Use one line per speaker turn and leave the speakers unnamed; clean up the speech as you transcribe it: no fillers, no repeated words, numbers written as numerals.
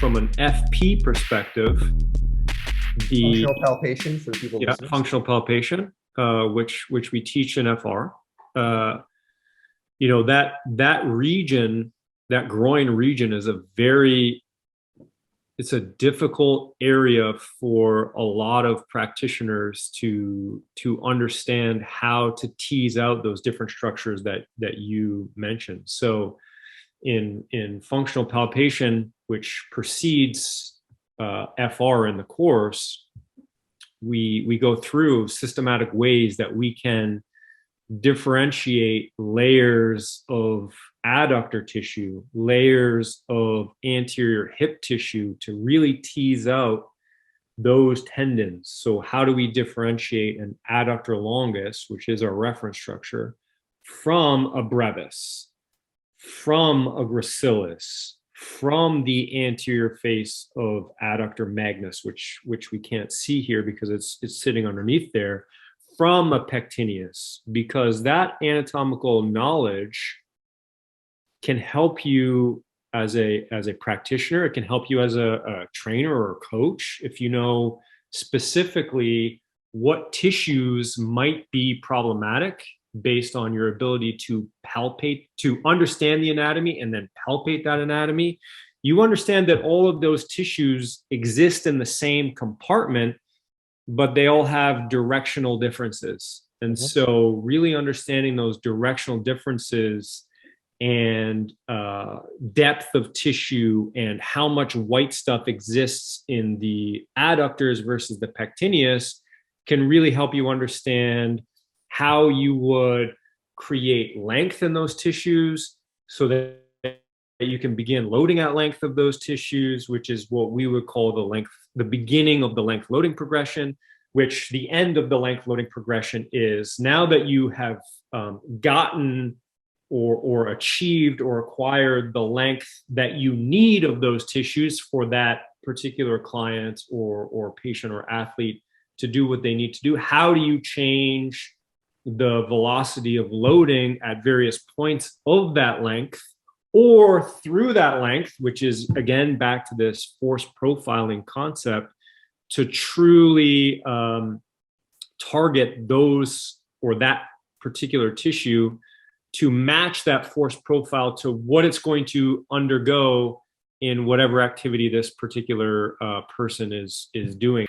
from an FP perspective, the
Functional palpation for people listening.
functional palpation, which we teach in FR, that region, that groin region is it's a difficult area for a lot of practitioners to understand how to tease out those different structures that you mentioned. So in functional palpation, which precedes FR in the course, we go through systematic ways that we can differentiate layers of adductor tissue, layers of anterior hip tissue to really tease out those tendons. So how do we differentiate an adductor longus, which is our reference structure, from a brevis, from a gracilis, from the anterior face of adductor magnus, which we can't see here because it's sitting underneath there, from a pectineus, because that anatomical knowledge can help you as a practitioner. It can help you as a trainer or a coach if you know specifically what tissues might be problematic based on your ability to palpate, to understand the anatomy and then palpate that anatomy. You understand that all of those tissues exist in the same compartment, but they all have directional differences. And so really understanding those directional differences and depth of tissue and how much white stuff exists in the adductors versus the pectineus can really help you understand how you would create length in those tissues so that you can begin loading at length of those tissues, which is what we would call the beginning of the length loading progression, which the end of the length loading progression is now that you have gotten or achieved or acquired the length that you need of those tissues for that particular client or patient or athlete to do what they need to do. How do you change the velocity of loading at various points of that length or through that length, which is, again, back to this force profiling concept, to truly target those or that particular tissue to match that force profile to what it's going to undergo in whatever activity this particular person is doing.